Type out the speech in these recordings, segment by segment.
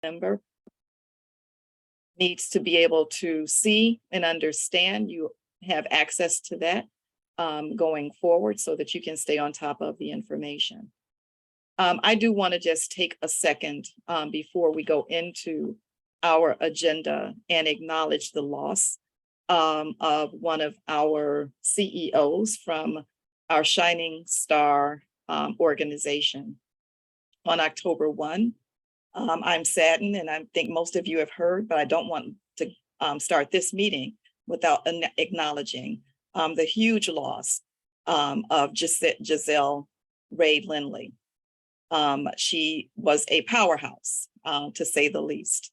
member needs to be able to see and understand. You have access to that going forward so that you can stay on top of the information. I do want to just take a second before we go into our agenda and acknowledge the loss of one of our CEOs from our Shining Star organization on October 1. I'm saddened, and I think most of you have heard, but I don't want to start this meeting without acknowledging the huge loss of Giselle Ray Lindley. She was a powerhouse, to say the least,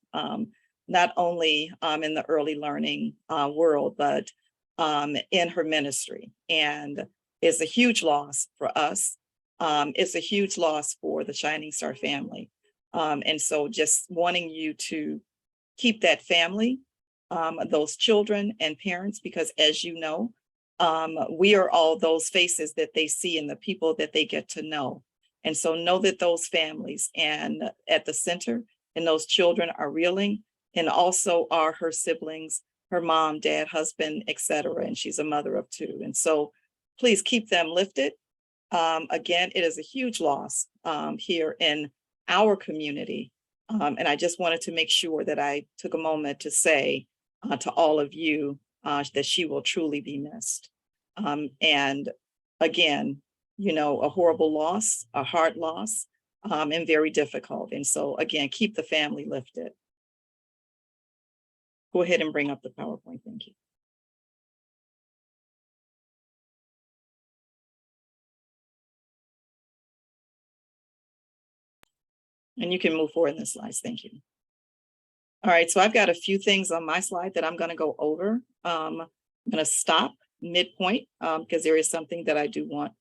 not only in the early learning world, but in her ministry. And it's a huge loss for us. It's a huge loss for the Shining Star family. And so just wanting you to keep that family, those children and parents, because as you know, we are all those faces that they see and the people that they get to know. And so know that those families and at the center and those children are reeling, and also are her siblings, her mom, dad, husband, etc. And she's a mother of 2. And so please keep them lifted. Again, it is a huge loss here in our community. And I just wanted to make sure that I took a moment to say to all of you that she will truly be missed. And again, you know, a horrible loss, a hard loss, and very difficult. And so again, keep the family lifted. Go ahead and bring up the PowerPoint. Thank you. And you can move forward in the slides. Thank you. All right, so I've got a few things on my slide that I'm going to go over. I'm going to stop midpoint because there is something that I do want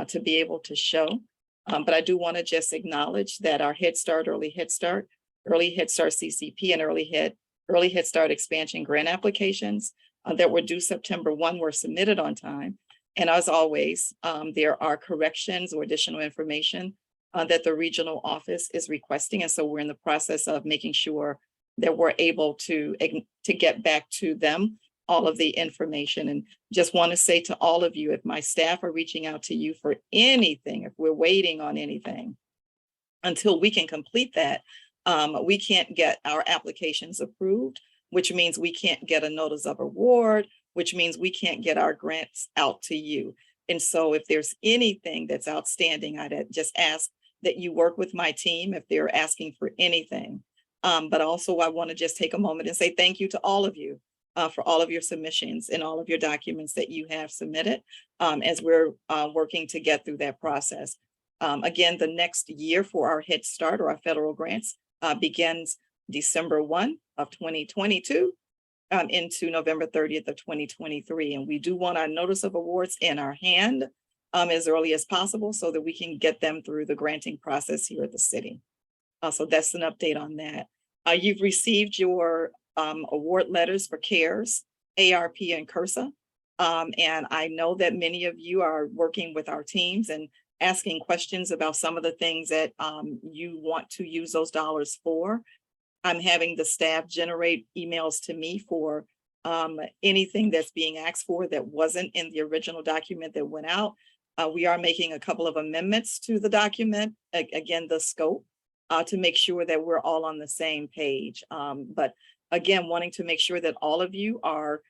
to be able to show. But I do want to just acknowledge that our Head Start, Early Head Start CCP, and Early Head Start expansion grant applications that were due September 1 were submitted on time. And as always, there are corrections or additional information that the regional office is requesting. And so we're in the process of making sure that we're able to get back to them all of the information. And just want to say to all of you, if my staff are reaching out to you for anything, if we're waiting on anything, until we can complete that, we can't get our applications approved, which means we can't get a notice of award, which means we can't get our grants out to you. And so if there's anything that's outstanding, I'd just ask that you work with my team if they're asking for anything. But also I want to just take a moment and say thank you to all of you for all of your submissions and all of your documents that you have submitted as we're working to get through that process. Again, the next year for our Head Start or our federal grants begins December 1 of 2022 into November 30th of 2023. And we do want our notice of awards in our hand as early as possible so that we can get them through the granting process here at the city. So that's an update on that. You've received your award letters for CARES, ARP, and CRSA. And I know that many of you are working with our teams and asking questions about some of the things that you want to use those dollars for. I'm having the staff generate emails to me for anything that's being asked for that wasn't in the original document that went out. We are making a couple of amendments to the document, again, the scope, to make sure that we're all on the same page. But again, wanting to make sure that all of you are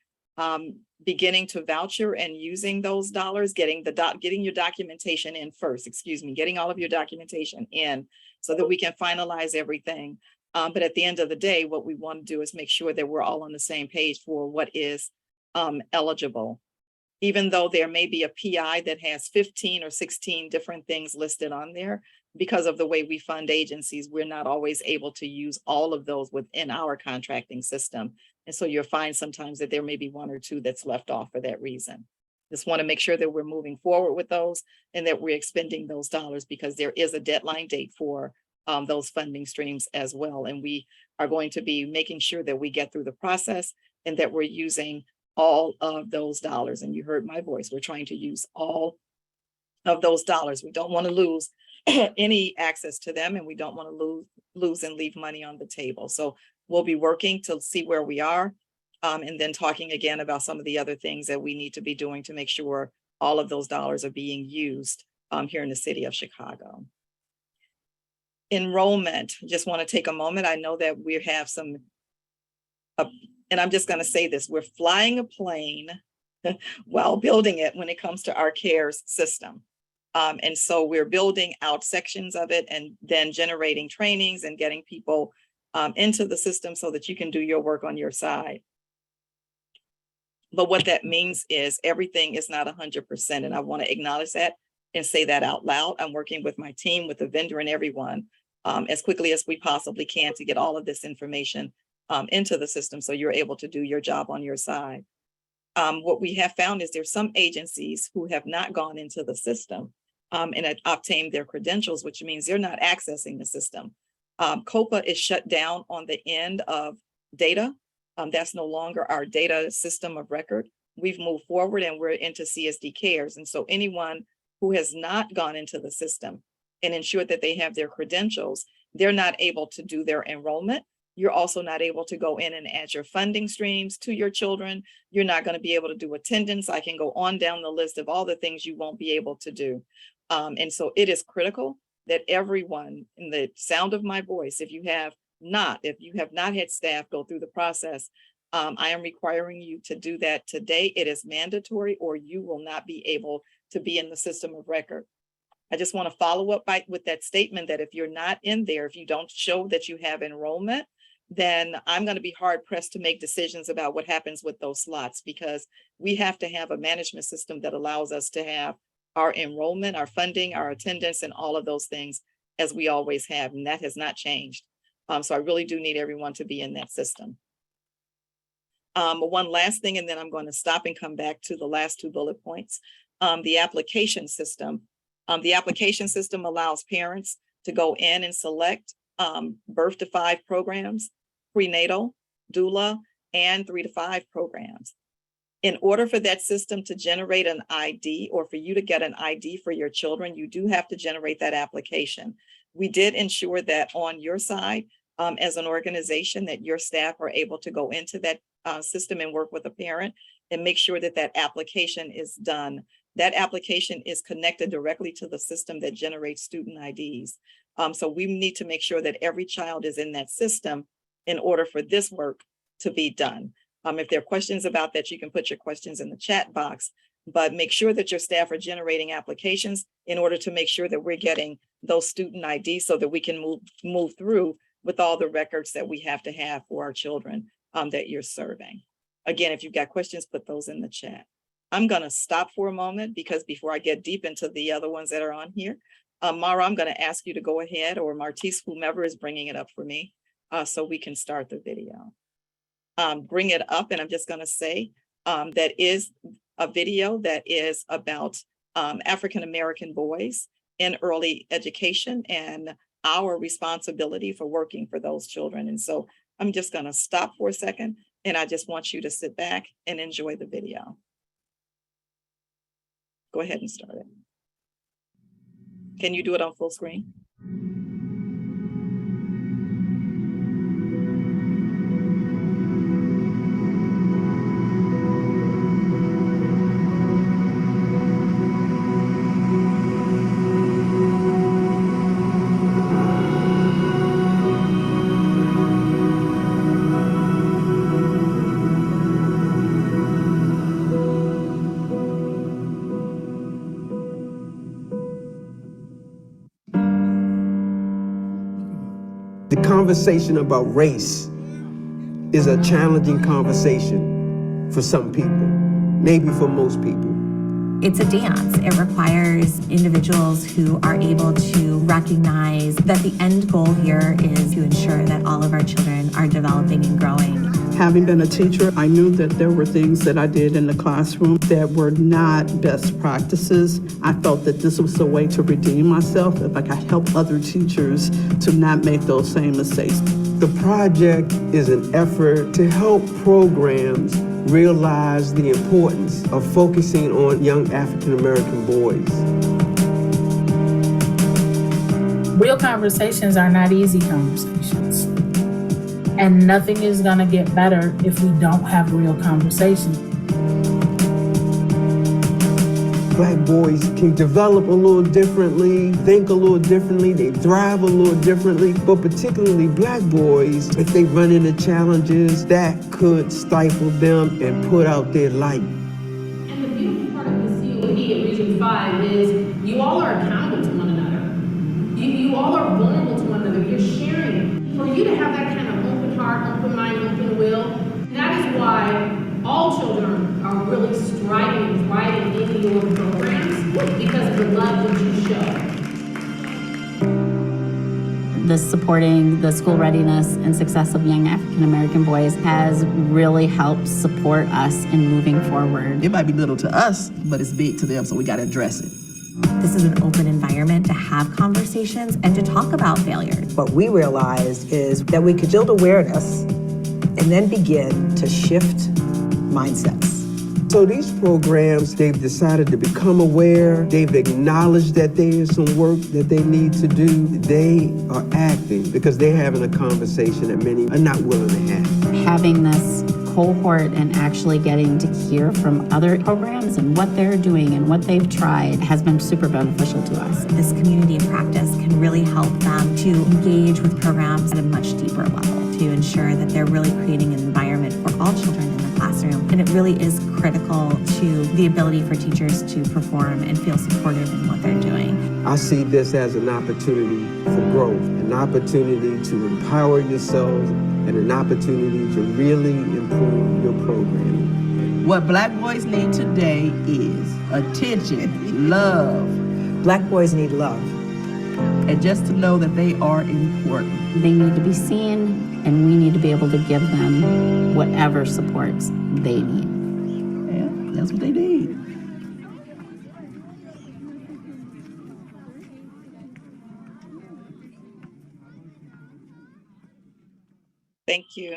beginning to voucher and using those dollars, getting your documentation in first, getting all of your documentation in so that we can finalize everything. But at the end of the day, what we want to do is make sure that we're all on the same page for what is eligible. Even though there may be a PI that has 15 or 16 different things listed on there, because of the way we fund agencies, we're not always able to use all of those within our contracting system. And so you'll find sometimes that there may be 1 or 2 that's left off for that reason. Just want to make sure that we're moving forward with those and that we're expending those dollars because there is a deadline date for those funding streams as well. And we are going to be making sure that we get through the process and that we're using all of those dollars. And you heard my voice, we're trying to use all of those dollars. We don't want to lose any access to them, and we don't want to lose and leave money on the table. So we'll be working to see where we are, and then talking again about some of the other things that we need to be doing to make sure all of those dollars are being used here in the city of Chicago. Enrollment, just want to take a moment. I know that we have some, and I'm just going to say this, we're flying a plane while building it when it comes to our CARES system. And so we're building out sections of it and then generating trainings and getting people into the system so that you can do your work on your side. But what that means is everything is not 100%. And I want to acknowledge that and say that out loud. I'm working with my team, with the vendor and everyone as quickly as we possibly can to get all of this information into the system so you're able to do your job on your side. What we have found is there's some agencies who have not gone into the system and obtained their credentials, which means they're not accessing the system. COPA is shut down on the end of data. That's no longer our data system of record. We've moved forward and we're into CSD CARES. And so anyone who has not gone into the system and ensured that they have their credentials, they're not able to do their enrollment. You're also not able to go in and add your funding streams to your children. You're not going to be able to do attendance. I can go on down the list of all the things you won't be able to do. And so it is critical that everyone in the sound of my voice, if you have not had staff go through the process, I am requiring you to do that today. It is mandatory, or you will not be able to be in the system of record. I just want to follow up with that statement that if you're not in there, if you don't show that you have enrollment, then I'm going to be hard pressed to make decisions about what happens with those slots, because we have to have a management system that allows us to have our enrollment, our funding, our attendance, and all of those things as we always have. And that has not changed. So I really do need everyone to be in that system. One last thing, and then I'm going to stop and come back to the last two bullet points. The application system. The application system allows parents to go in and select birth to 5 programs, prenatal, doula, and 3 to 5 programs. In order for that system to generate an ID, or for you to get an ID for your children, you do have to generate that application. We did ensure that on your side, as an organization, that your staff are able to go into that system and work with a parent and make sure that that application is done. That application is connected directly to the system that generates student IDs. So we need to make sure that every child is in that system in order for this work to be done. If there are questions about that, you can put your questions in the chat box, but make sure that your staff are generating applications in order to make sure that we're getting those student IDs so that we can move through with all the records that we have to have for our children that you're serving. Again, if you've got questions, put those in the chat. I'm going to stop for a moment, because before I get deep into the other ones that are on here, Mara, I'm going to ask you to go ahead, or Martise, whomever is bringing it up for me, so we can start the video. Bring it up, and I'm just going to say that is a video that is about African-American boys in early education and our responsibility for working for those children. And so I'm just going to stop for a second, and I just want you to sit back and enjoy the video. Go ahead and start it. Can you do it on full screen? The conversation about race is a challenging conversation for some people, maybe for most people. It's a dance. It requires individuals who are able to recognize that the end goal here is to ensure that all of our children are developing and growing. Having been a teacher, I knew that there were things that I did in the classroom that were not best practices. I felt that this was a way to redeem myself if I could help other teachers to not make those same mistakes. The project is an effort to help programs realize the importance of focusing on young African American boys. Real conversations are not easy conversations. And nothing is going to get better if we don't have real conversations. Black boys can develop a little differently, think a little differently, they thrive a little differently, but particularly black boys, if they run into challenges, that could stifle them and put out their light. And the beautiful part of the COE at Region 5 is you all are accountable to one another. You all are vulnerable to one another. You're sharing. For you to have that kind of open heart, open mind, open will, that is why all children are really striving and thriving in your programs because of the love that you show. This supporting the school readiness and success of young African American boys has really helped support us in moving forward. It might be little to us, but it's big to them, so we got to address it. This is an open environment to have conversations and to talk about failures. What we realized is that we could build awareness and then begin to shift mindsets. So these programs, they've decided to become aware, they've acknowledged that there is some work that they need to do. They are acting because they're having a conversation that many are not willing to have. Having this cohort and actually getting to hear from other programs and what they're doing and what they've tried has been super beneficial to us. This community of practice can really help them to engage with programs at a much deeper level to ensure that they're really creating an environment for all children in the classroom. And it really is critical to the ability for teachers to perform and feel supported in what they're doing. I see this as an opportunity for growth, an opportunity to empower yourselves, and an opportunity to really improve your programming. What black boys need today is attention, love. Black boys need love. And just to know that they are important. They need to be seen, and we need to be able to give them whatever supports they need. Yeah, that's what they need. Thank you.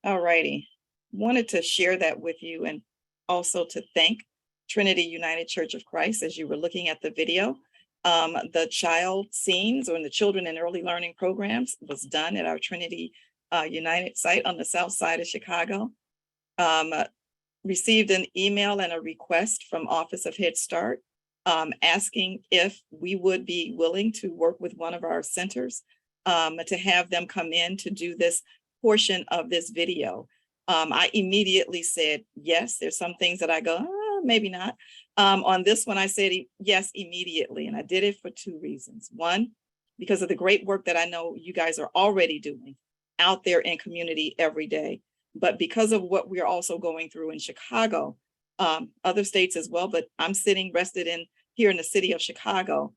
All righty. Wanted to share that with you and also to thank Trinity United Church of Christ as you were looking at the video. The child scenes or the children in early learning programs was done at our Trinity United site on the south side of Chicago. Received an email and a request from Office of Head Start asking if we would be willing to work with one of our centers to have them come in to do this portion of this video. I immediately said, yes. There's some things that I go, maybe not. On this one, I said yes immediately. And I did it for two reasons. One, because of the great work that I know you guys are already doing out there in community every day. But because of what we're also going through in Chicago, other states as well, but I'm sitting rested in here in the city of Chicago.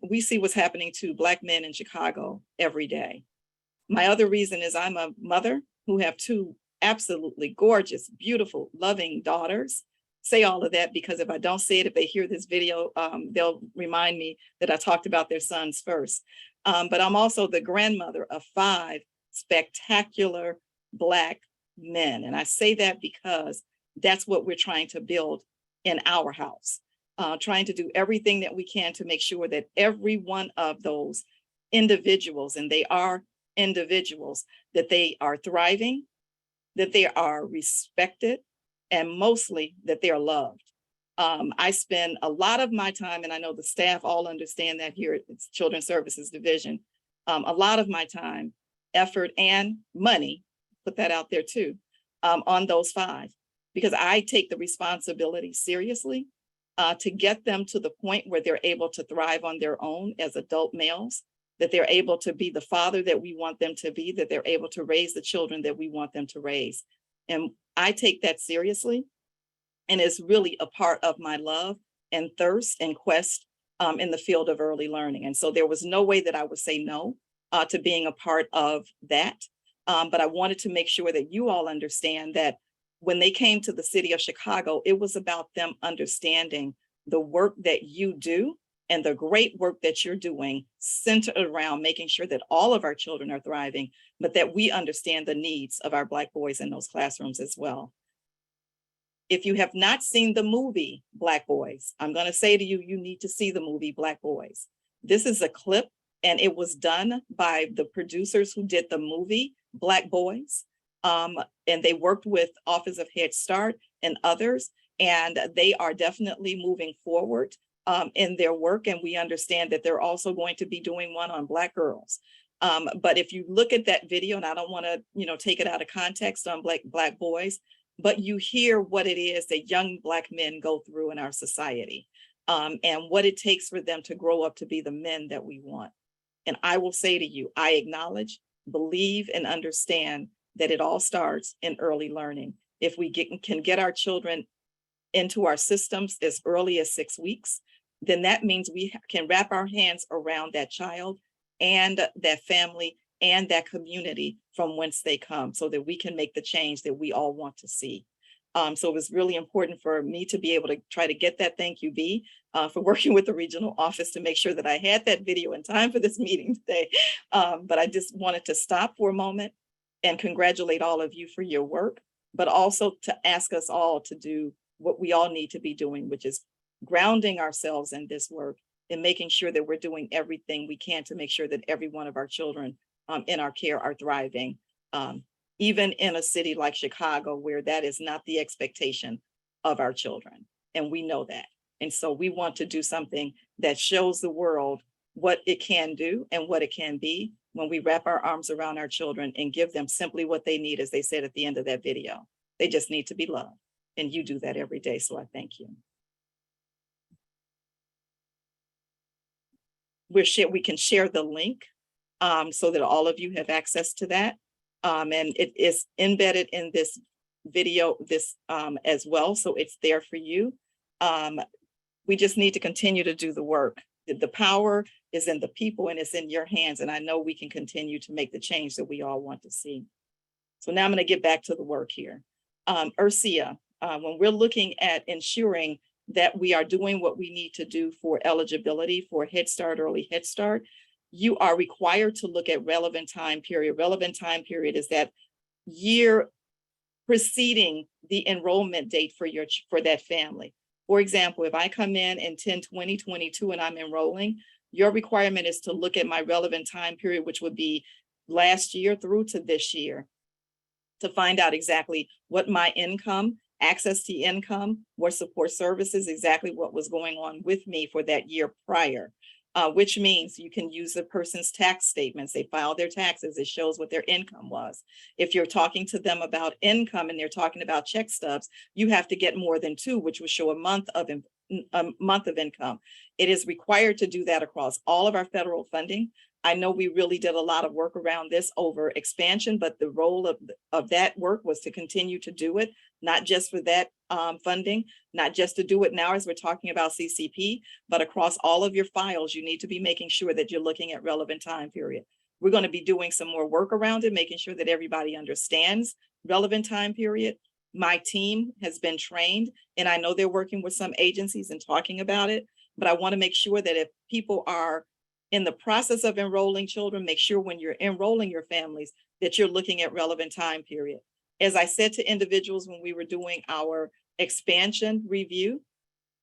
We see what's happening to Black men in Chicago every day. My other reason is I'm a mother who have two absolutely gorgeous, beautiful, loving daughters. Say all of that because if I don't say it, if they hear this video, they'll remind me that I talked about their sons first. But I'm also the grandmother of 5 spectacular Black men. And I say that because that's what we're trying to build in our house. Trying to do everything that we can to make sure that every one of those individuals, and they are individuals, that they are thriving, that they are respected, and mostly that they are loved. I spend a lot of my time, and I know the staff all understand that here at Children's Services Division, a lot of my time, effort, and money, put that out there too, on those 5, because I take the responsibility seriously. To get them to the point where they're able to thrive on their own as adult males, that they're able to be the father that we want them to be, that they're able to raise the children that we want them to raise. And I take that seriously. And it's really a part of my love and thirst and quest in the field of early learning. And so there was no way that I would say no to being a part of that. But I wanted to make sure that you all understand that when they came to the city of Chicago, it was about them understanding the work that you do and the great work that you're doing centered around making sure that all of our children are thriving, but that we understand the needs of our Black boys in those classrooms as well. If you have not seen the movie Black Boys, I'm going to say to you, you need to see the movie Black Boys. This is a clip, and it was done by the producers who did the movie Black Boys. And they worked with Office of Head Start and others, and they are definitely moving forward in their work. And we understand that they're also going to be doing one on Black girls. But if you look at that video, and I don't want to, take it out of context on Black Boys, but you hear what it is that young Black men go through in our society, and what it takes for them to grow up to be the men that we want. And I will say to you, I acknowledge, believe, and understand that it all starts in early learning. If we can get our children into our systems as early as 6 weeks, then that means we can wrap our hands around that child and that family and that community from whence they come, so that we can make the change that we all want to see. So it was really important for me to be able to try to get that. Thank you, B, for working with the regional office to make sure that I had that video in time for this meeting today. But I just wanted to stop for a moment and congratulate all of you for your work, but also to ask us all to do what we all need to be doing, which is grounding ourselves in this work and making sure that we're doing everything we can to make sure that every one of our children in our care are thriving, even in a city like Chicago, where that is not the expectation of our children. And we know that. And so we want to do something that shows the world what it can do and what it can be when we wrap our arms around our children and give them simply what they need, as they said at the end of that video. They just need to be loved. And you do that every day. So I thank you. We can share the link so that all of you have access to that. And it is embedded in this video, as well. So it's there for you. We just need to continue to do the work. The power is in the people and it's in your hands. And I know we can continue to make the change that we all want to see. So now I'm going to get back to the work here. Ursia, when we're looking at ensuring that we are doing what we need to do for eligibility for Head Start, Early Head Start, you are required to look at relevant time period. Relevant time period is that year preceding the enrollment date for that family. For example, if I come in 10/20/22 and I'm enrolling, your requirement is to look at my relevant time period, which would be last year through to this year, to find out exactly what my income, access to income, what support services, exactly what was going on with me for that year prior. Which means you can use the person's tax statements. They file their taxes. It shows what their income was. If you're talking to them about income and they're talking about check stubs, you have to get more than 2, which will show a month of income. It is required to do that across all of our federal funding. I know we really did a lot of work around this over expansion, but the role of that work was to continue to do it, not just for that funding, not just to do it now as we're talking about CCP, but across all of your files, you need to be making sure that you're looking at relevant time period. We're going to be doing some more work around it, making sure that everybody understands relevant time period. My team has been trained, and I know they're working with some agencies and talking about it, but I want to make sure that if people are in the process of enrolling children, make sure when you're enrolling your families that you're looking at relevant time period. As I said to individuals when we were doing our expansion review,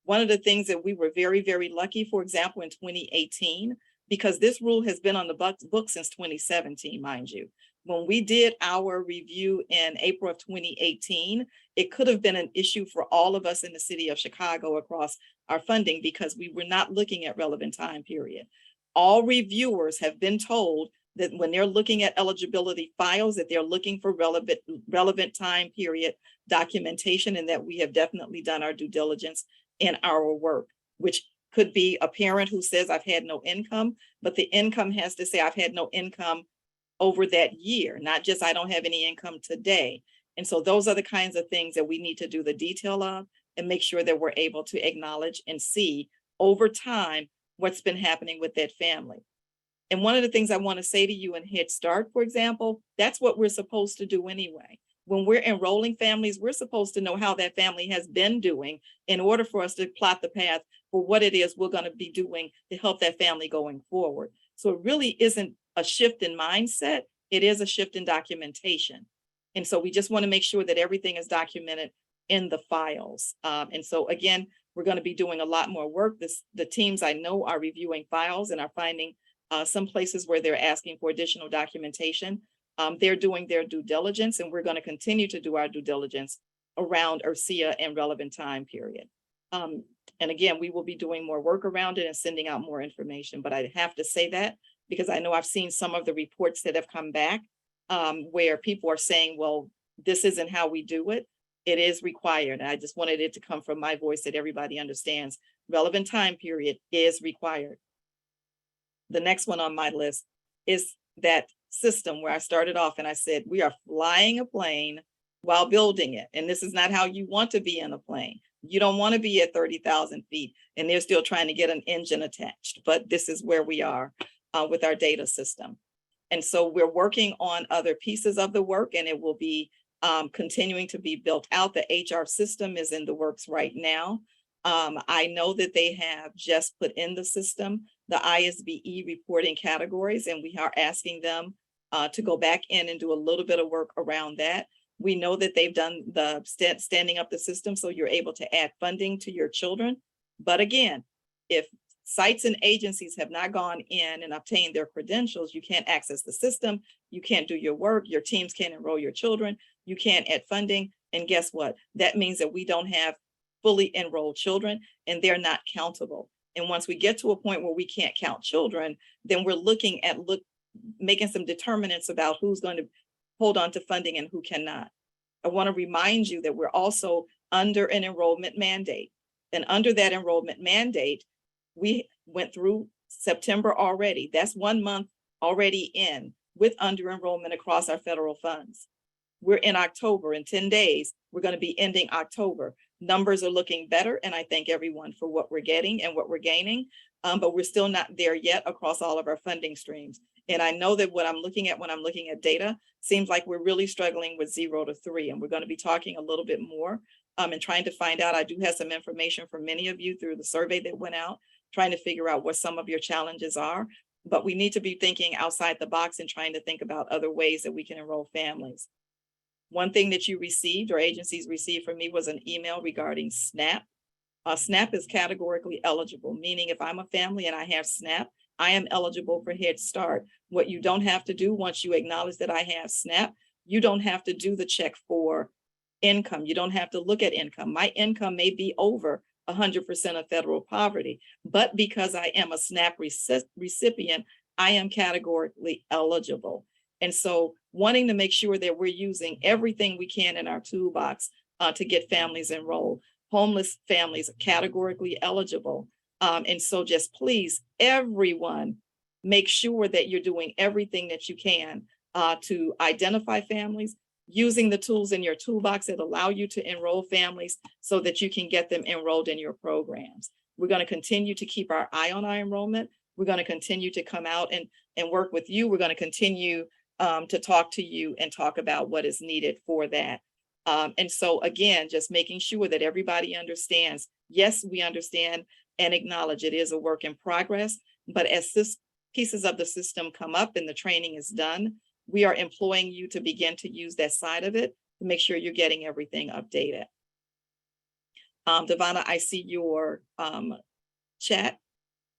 one of the things that we were very, very lucky, for example, in 2018, because this rule has been on the book since 2017, mind you. When we did our review in April of 2018, it could have been an issue for all of us in the city of Chicago across our funding because we were not looking at relevant time period. All reviewers have been told that when they're looking at eligibility files, that they're looking for relevant time period documentation, and that we have definitely done our due diligence in our work, which could be a parent who says, I've had no income, but the income has to say, I've had no income over that year, not just I don't have any income today. And so those are the kinds of things that we need to do the detail of and make sure that we're able to acknowledge and see over time what's been happening with that family. And one of the things I want to say to you in Head Start, for example, that's what we're supposed to do anyway. When we're enrolling families, we're supposed to know how that family has been doing in order for us to plot the path for what it is we're going to be doing to help that family going forward. So it really isn't a shift in mindset, it is a shift in documentation. And so we just want to make sure that everything is documented in the files. And so again, we're going to be doing a lot more work. The teams I know are reviewing files and are finding some places where they're asking for additional documentation. They're doing their due diligence, and we're going to continue to do our due diligence around URSEA and relevant time period. And again, we will be doing more work around it and sending out more information, but I have to say that because I know I've seen some of the reports that have come back where people are saying, well, this isn't how we do it. It is required. I just wanted it to come from my voice that everybody understands. Relevant time period is required. The next one on my list is that system where I started off and I said, we are flying a plane while building it. And this is not how you want to be in a plane. You don't want to be at 30,000 feet and they're still trying to get an engine attached, but this is where we are with our data system. And so we're working on other pieces of the work, and it will be continuing to be built out. The HR system is in the works right now. I know that they have just put in the system the ISBE reporting categories, and we are asking them to go back in and do a little bit of work around that. We know that they've done the standing up the system so you're able to add funding to your children. But again, if sites and agencies have not gone in and obtained their credentials, you can't access the system, you can't do your work, your teams can't enroll your children, you can't add funding. And guess what? That means that we don't have fully enrolled children and they're not countable. And once we get to a point where we can't count children, then we're looking at making some determinants about who's going to hold on to funding and who cannot. I want to remind you that we're also under an enrollment mandate. And under that enrollment mandate, we went through September already. That's 1 month already in with under enrollment across our federal funds. We're in October. In 10 days, we're going to be ending October. Numbers are looking better, and I thank everyone for what we're getting and what we're gaining, but we're still not there yet across all of our funding streams. And I know that what I'm looking at when I'm looking at data seems like we're really struggling with 0 to 3, and we're going to be talking a little bit more and trying to find out. I do have some information for many of you through the survey that went out, trying to figure out what some of your challenges are, but we need to be thinking outside the box and trying to think about other ways that we can enroll families. One thing that you received or agencies received from me was an email regarding SNAP. SNAP is categorically eligible, meaning if I'm a family and I have SNAP, I am eligible for Head Start. What you don't have to do once you acknowledge that I have SNAP, you don't have to do the check for income. You don't have to look at income. My income may be over 100% of federal poverty, but because I am a SNAP recipient, I am categorically eligible. And so wanting to make sure that we're using everything we can in our toolbox to get families enrolled. Homeless families are categorically eligible. And so just please, everyone, make sure that you're doing everything that you can to identify families, using the tools in your toolbox that allow you to enroll families so that you can get them enrolled in your programs. We're going to continue to keep our eye on our enrollment. We're going to continue to come out and work with you. We're going to continue to talk to you and talk about what is needed for that. And so again, just making sure that everybody understands, yes, we understand and acknowledge it is a work in progress, but as this pieces of the system come up and the training is done, we are employing you to begin to use that side of it to make sure you're getting everything updated. Devonna, I see your chat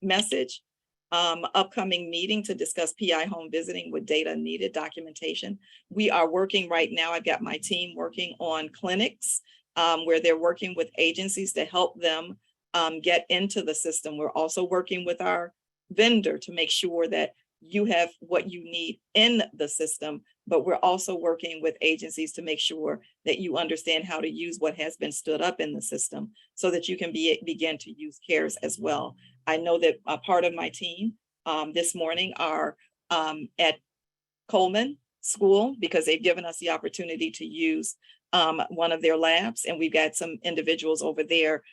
message. Upcoming meeting to discuss PI home visiting with data needed documentation. We are working right now. I've got my team working on clinics where they're working with agencies to help them get into the system. We're also working with our vendor to make sure that you have what you need in the system, but we're also working with agencies to make sure that you understand how to use what has been stood up in the system so that you can begin to use CARES as well. I know that a part of my team this morning are at Coleman School because they've given us the opportunity to use one of their labs, and we've got some individuals over there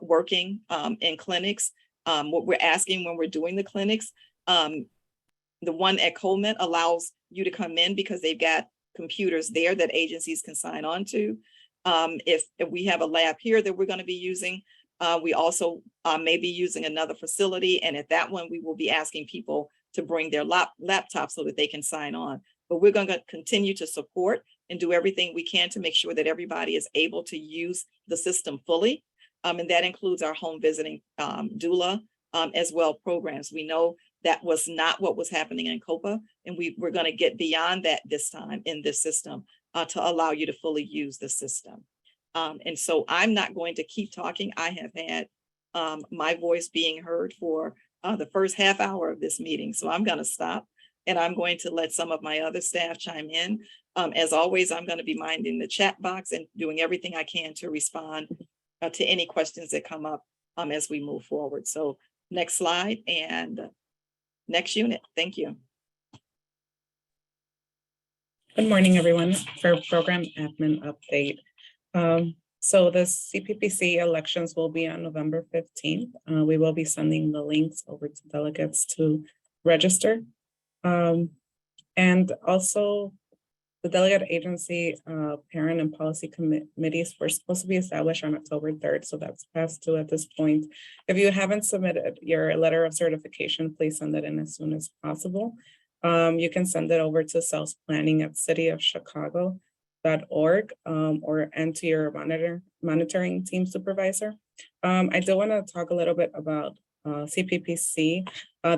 working in clinics. What we're asking when we're doing the clinics, the one at Coleman allows you to come in because they've got computers there that agencies can sign on to. If we have a lab here that we're going to be using, we also may be using another facility. And at that one, we will be asking people to bring their laptops so that they can sign on. But we're going to continue to support and do everything we can to make sure that everybody is able to use the system fully. And that includes our home visiting doula as well programs. We know that was not what was happening in COPA, and we're going to get beyond that this time in this system to allow you to fully use the system. And so I'm not going to keep talking. I have had my voice being heard for the first half hour of this meeting. So I'm going to stop, and I'm going to let some of my other staff chime in. As always, I'm going to be minding the chat box and doing everything I can to respond to any questions that come up as we move forward. So next slide and next unit. Thank you. Good morning, everyone. For program admin update. So the CPPC elections will be on November 15th. We will be sending the links over to delegates to register. And also the delegate agency parent and policy committees were supposed to be established on October 3rd. So that's past due at this point. If you haven't submitted your letter of certification, please send it in as soon as possible. You can send it over to salesplanning@cityofchicago.org and to your monitoring team supervisor. I do want to talk a little bit about CPPC.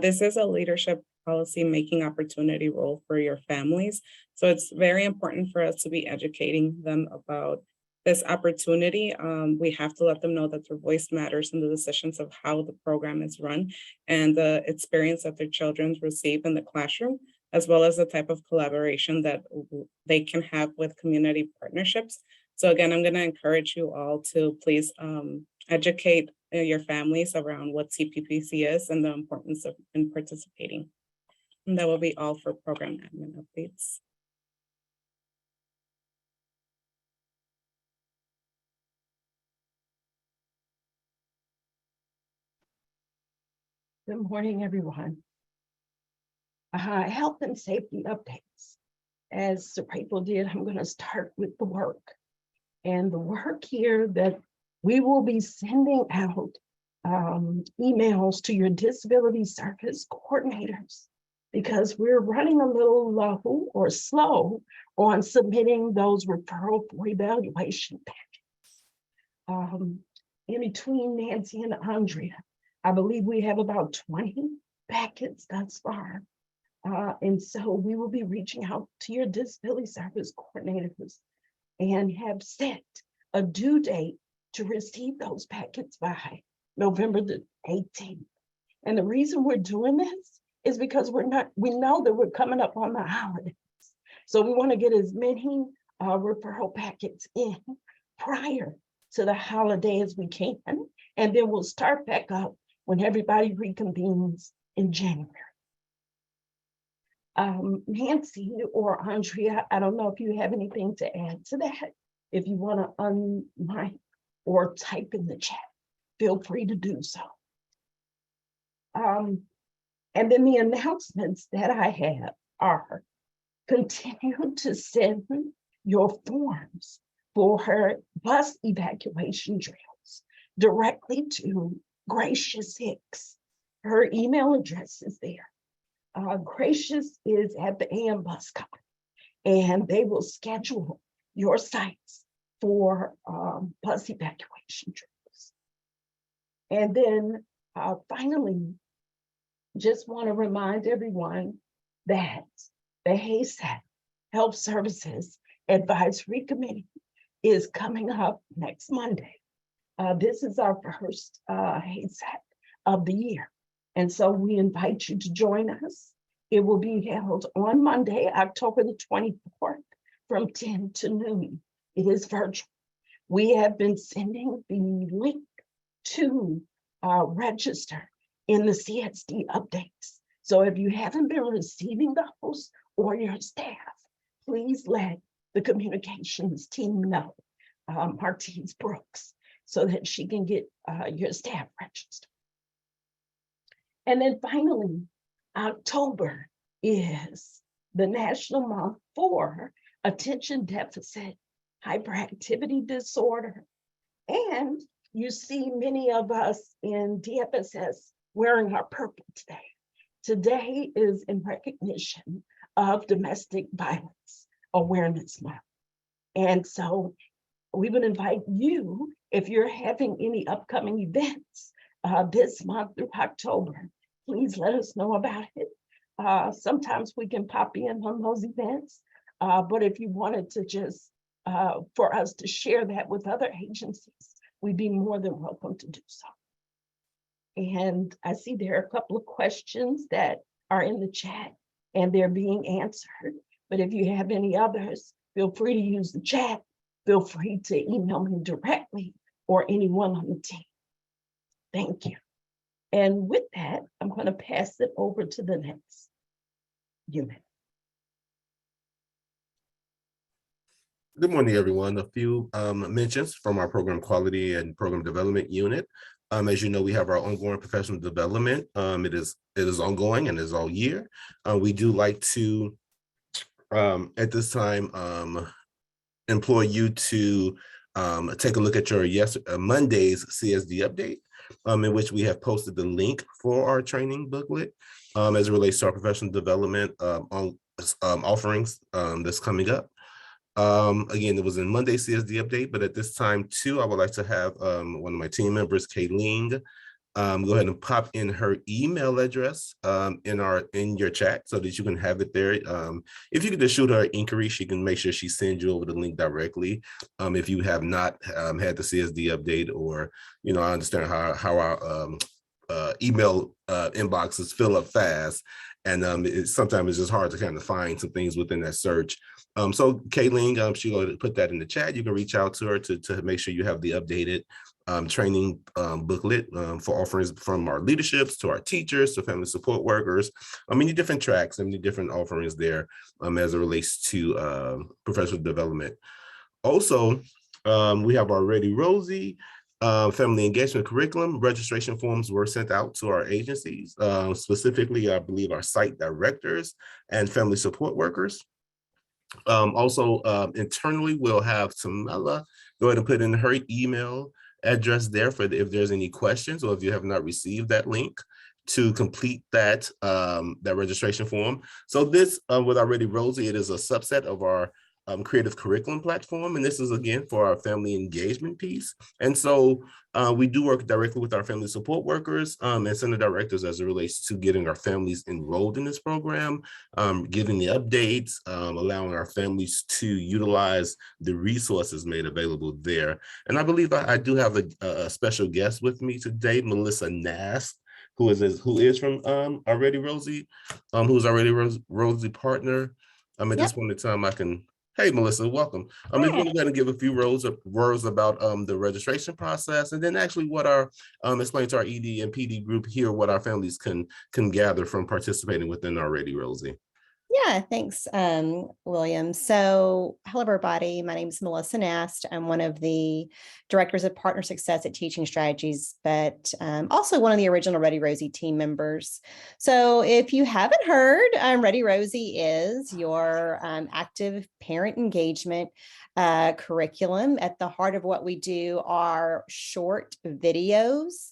This is a leadership policy making opportunity role for your families. So it's very important for us to be educating them about this opportunity. We have to let them know that their voice matters in the decisions of how the program is run and the experience that their children receive in the classroom, as well as the type of collaboration that they can have with community partnerships. So again, I'm going to encourage you all to please educate your families around what CPPC is and the importance of in participating. And that will be all for program admin updates. Good morning, everyone. Health and safety updates. As April did, I'm going to start with the work. And the work here that we will be sending out emails to your disability service coordinators because we're running a little low or slow on submitting those referral for evaluation packets. In between Nancy and Andrea, I believe we have about 20 packets thus far. And so we will be reaching out to your disability service coordinators and have set a due date to receive those packets by November the 18th. And the reason we're doing this is because we know that we're coming up on the holidays. So we want to get as many referral packets in prior to the holiday as we can. And then we'll start back up when everybody reconvenes in January. Nancy or Andrea, I don't know if you have anything to add to that. If you want to unmic or type in the chat, feel free to do so. And then the announcements that I have are continue to send your forms for her bus evacuation drills directly to Gracious Hicks. Her email address is there. Gracious is at the AM bus company, and they will schedule your sites for bus evacuation drills. And then finally, just want to remind everyone that the HACEP Health Services Advisory Committee is coming up next Monday. This is our first HACEP of the year. And so we invite you to join us. It will be held on Monday, October the 24th from 10 to noon. It is virtual. We have been sending the link to register in the CSD updates. So if you haven't been receiving those or your staff, please let the communications team know, Martise Brooks, so that she can get your staff registered. And then finally, October is the National Month for Attention Deficit Hyperactivity Disorder. And you see many of us in DFSS wearing our purple today. Today is in recognition of Domestic Violence Awareness Month. And so we would invite you, if you're having any upcoming events this month through October, please let us know about it. Sometimes we can pop in on those events, but if you wanted to just for us to share that with other agencies, we'd be more than welcome to do so. And I see there are a couple of questions that are in the chat and they're being answered. But if you have any others, feel free to use the chat. Feel free to email me directly or anyone on the team. Thank you. And with that, I'm going to pass it over to the next unit. Good morning, everyone. A few mentions from our program quality and program development unit. As you know, we have our ongoing professional development. It is ongoing and is all year. We do like to, at this time, implore you to take a look at your Monday's CSD update, in which we have posted the link for our training booklet as it relates to our professional development offerings that's coming up. Again, it was in Monday CSD update, but at this time too, I would like to have one of my team members, Kayleen, go ahead and pop in her email address in your chat so that you can have it there. If you could just shoot her an inquiry, she can make sure she sends you over the link directly. If you have not had the CSD update, or I understand how our email inboxes fill up fast, and sometimes it's just hard to kind of find some things within that search. So Kayleen, she's going to put that in the chat. You can reach out to her to make sure you have the updated training booklet for offerings from our leaderships to our teachers to family support workers. Many different tracks and many different offerings there as it relates to professional development. Also, we have our Ready Rosie family engagement curriculum. Registration forms were sent out to our agencies, specifically, I believe, our site directors and family support workers. Also, internally, we'll have Tamela go ahead and put in her email address there for if there's any questions, or if you have not received that link to complete that that registration form. So this with our Ready Rosie, it is a subset of our creative curriculum platform, and this is again for our family engagement piece. And so we do work directly with our family support workers and center directors as it relates to getting our families enrolled in this program, giving the updates, allowing our families to utilize the resources made available there. And I believe I do have a special guest with me today, Melissa Nast, who is from our Ready Rosie, who's our Ready Rosie partner. At this point in time, I can. Hey, Melissa, welcome. I'm just going to go ahead and give a few words about the registration process, and then actually what our explain to our ED and PD group here what our families can gather from participating within our Ready Rosie. Yeah, thanks, William. So hello, everybody. My name is Melissa Nast. I'm one of the directors of partner success at Teaching Strategies, but also one of the original Ready Rosie team members. So if you haven't heard, Ready Rosie is your active parent engagement curriculum. At the heart of what we do are short videos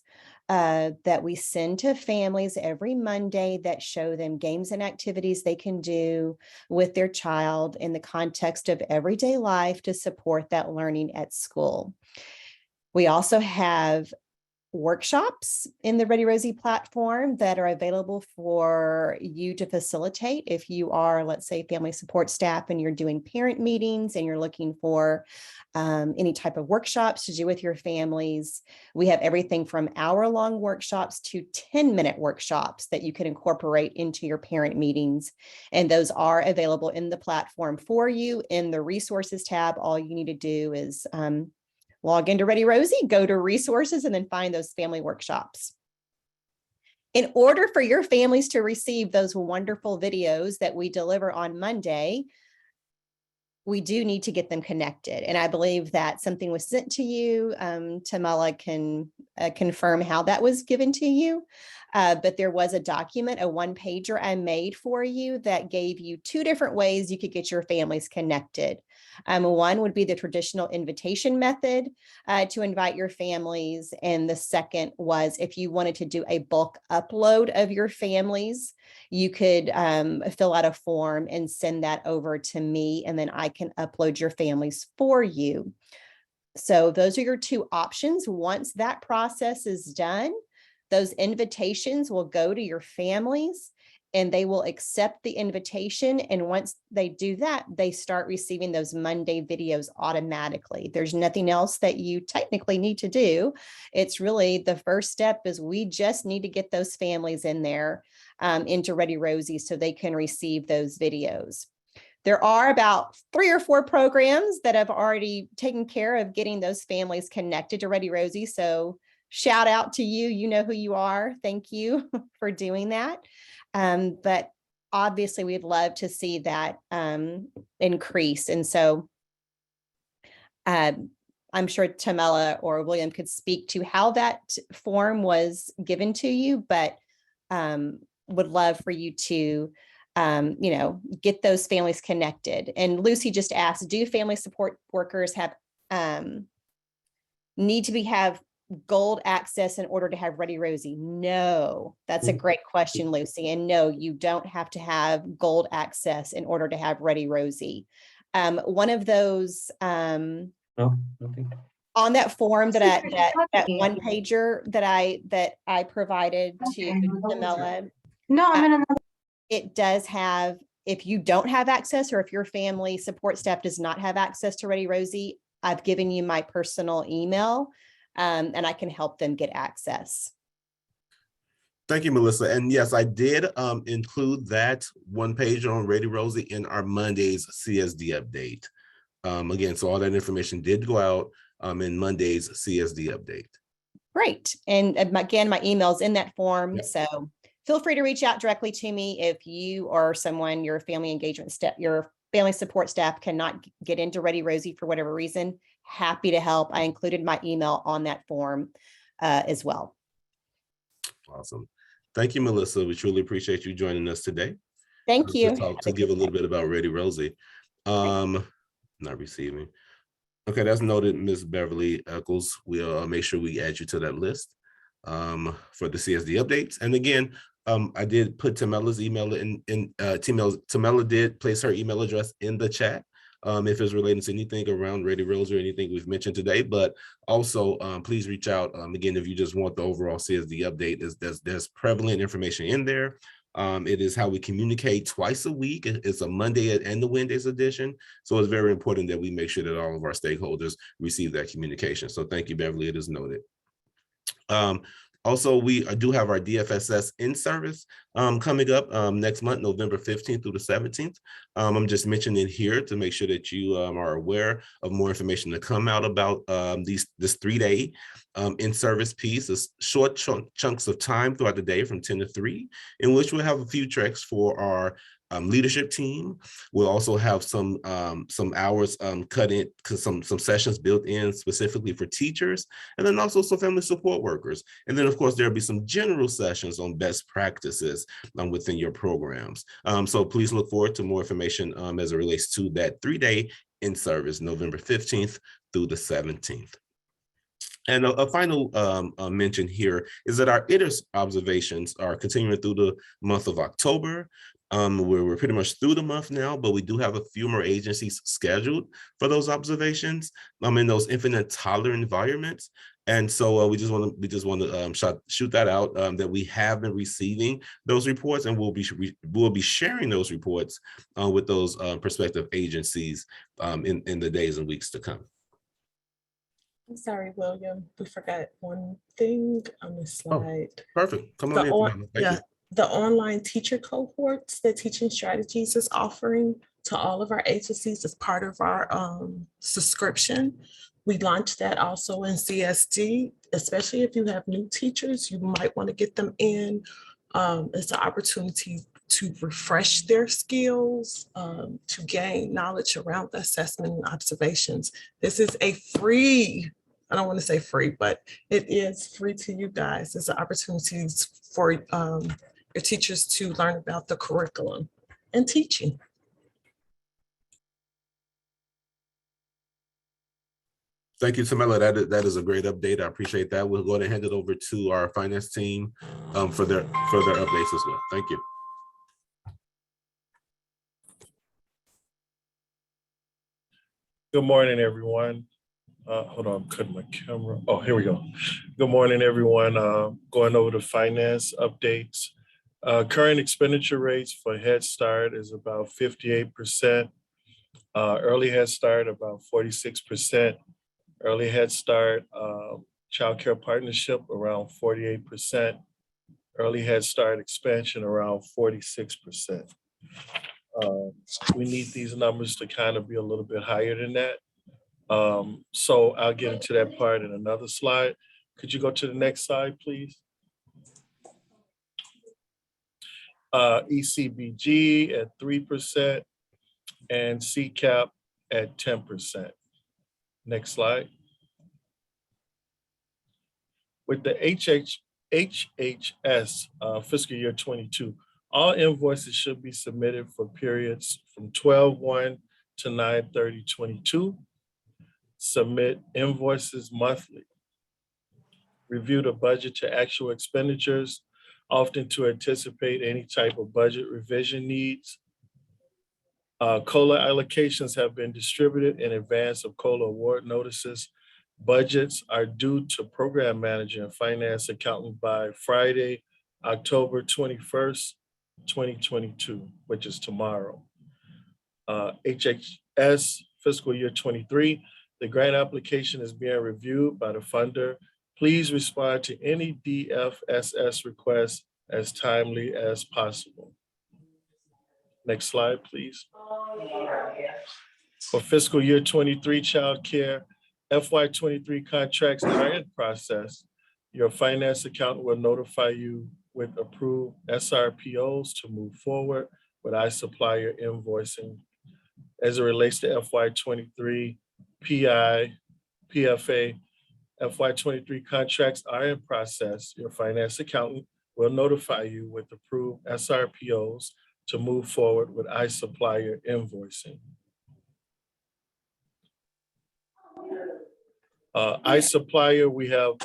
that we send to families every Monday that show them games and activities they can do with their child in the context of everyday life to support that learning at school. We also have workshops in the Ready Rosie platform that are available for you to facilitate if you are, let's say, family support staff and you're doing parent meetings and you're looking for any type of workshops to do with your families. We have everything from hour-long workshops to 10-minute workshops that you can incorporate into your parent meetings. And those are available in the platform for you. In the resources tab, all you need to do is log into Ready Rosie, go to resources, and then find those family workshops. In order for your families to receive those wonderful videos that we deliver on Monday, we do need to get them connected. And I believe that something was sent to you. Tamela can confirm how that was given to you. but there was a document, a one-pager I made for you that gave you 2 different ways you could get your families connected. One would be the traditional invitation method to invite your families. And the second was if you wanted to do a bulk upload of your families, you could fill out a form and send that over to me, and then I can upload your families for you. So those are your 2 options. Once that process is done, those invitations will go to your families and they will accept the invitation. And once they do that, they start receiving those Monday videos automatically. There's nothing else that you technically need to do. It's really the first step is we just need to get those families in there into Ready Rosie so they can receive those videos. There are about 3 or 4 programs that have already taken care of getting those families connected to Ready Rosie. So shout out to you. You know who you are. Thank you for doing that. But obviously we'd love to see that increase. And so I'm sure Tamela or William could speak to how that form was given to you, but would love for you to get those families connected. And Lucy just asked, do family support workers have need to have gold access in order to have Ready Rosie? No, that's a great question, Lucy. And no, you don't have to have gold access in order to have Ready Rosie. One of those on that form that that one pager that I provided to Tamela. No, I'm in another. It does have, if you don't have access or if your family support staff does not have access to Ready Rosie, I've given you my personal email and I can help them get access. Thank you, Melissa. And yes, I did include that one page on Ready Rosie in our Monday's CSD update. Again, so all that information did go out in Monday's CSD update. Great. And again, my email's in that form. Yep. So feel free to reach out directly to me if you or someone, your family engagement staff, your family support staff cannot get into Ready Rosie for whatever reason. Happy to help. I included my email on that form as well. Awesome. Thank you, Melissa. We truly appreciate you joining us today. Thank you. To give a little bit about Ready Rosie. Not receiving. Okay, that's noted, Ms. Beverly Eccles. We'll make sure we add you to that list for the CSD updates. And again, I did put Tamela's email in Tamela did place her email address in the chat if it's related to anything around Ready Rosie or anything we've mentioned today. But also, please reach out again if you just want the overall CSD update. There's prevalent information in there. It is how we communicate twice a week. It's a Monday and the Wednesdays edition. So it's very important that we make sure that all of our stakeholders receive that communication. So thank you, Beverly. It is noted. Also, we do have our DFSS in-service coming up next month, November 15th through the 17th. I'm just mentioning it here to make sure that you are aware of more information to come out about this 3-day in-service piece, is short chunks of time throughout the day from 10 to 3, in which we'll have a few tracks for our leadership team. We'll also have some hours cut in, some sessions built in specifically for teachers, and then also some family support workers. And then of course, there'll be some general sessions on best practices within your programs. So please look forward to more information as it relates to that 3-day in-service, November 15th through the 17th. And a final mention here is that our ITERS observations are continuing through the month of October. We're pretty much through the month now, but we do have a few more agencies scheduled for those observations in those infinite toddler environments. And so we just want to shoot that out, that we have been receiving those reports, and we'll be sharing those reports with those prospective agencies in the days and weeks to come. I'm sorry, William, we forgot one thing on the slide. Oh, perfect. Come on in. Thank you. The online teacher cohorts that Teaching Strategies is offering to all of our agencies as part of our subscription. We launched that also in CSD, especially if you have new teachers, you might want to get them in. It's an opportunity to refresh their skills, to gain knowledge around the assessment and observations. This is a free I don't want to say free, but it is free to you guys. It's an opportunity for your teachers to learn about the curriculum and teaching. Thank you, Tamela. That is a great update. I appreciate that. We'll go ahead and hand it over to our finance team for their updates as well. Thank you. Good morning, everyone. Hold on, I'm cutting my camera. Oh, here we go. Good morning, everyone. Going over the finance updates. Current expenditure rates for Head Start is about 58%. Early Head Start about 46%. Early Head Start Child Care Partnership around 48%. Early Head Start expansion around 46%. We need these numbers to kind of be a little bit higher than that. So I'll get into that part in another slide. Could you go to the next slide, please? ECBG at 3% and CCAP at 10%. Next slide. With the HHS fiscal year 22, all invoices should be submitted for periods from 12/1 to 9/30/22. Submit invoices monthly. Review the budget to actual expenditures, often to anticipate any type of budget revision needs. COLA allocations have been distributed in advance of COLA award notices. Budgets are due to program manager and finance accountant by Friday, October 21st, 2022, which is tomorrow. HHS fiscal year 23, the grant application is being reviewed by the funder. Please respond to any DFSS requests as timely as possible. Next slide, please. For fiscal year 23 child care, FY23 contracts are in process. Your finance accountant will notify you with approved SRPOs to move forward with iSupplier invoicing. As it relates to FY23 PI, PFA, FY23 contracts are in process. Your finance accountant will notify you with approved SRPOs to move forward with iSupplier invoicing. iSupplier, we have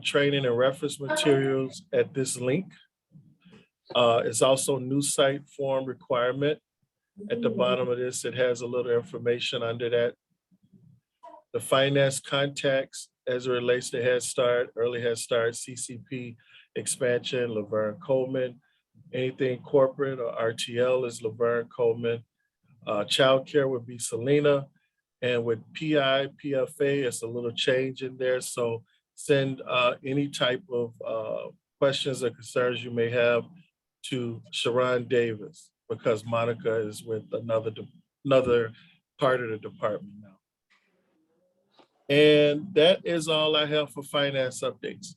training and reference materials at this link. It's also new site form requirement. At the bottom of this, it has a little information under that. The finance contacts as it relates to Head Start, Early Head Start, CCP expansion, Laverne Coleman. Anything corporate or RTL is Laverne Coleman. Child care would be Selena. And with PI, PFA, it's a little change in there. So send any type of questions or concerns you may have to Sharon Davis, because Monica is with another part of the department now. And that is all I have for finance updates.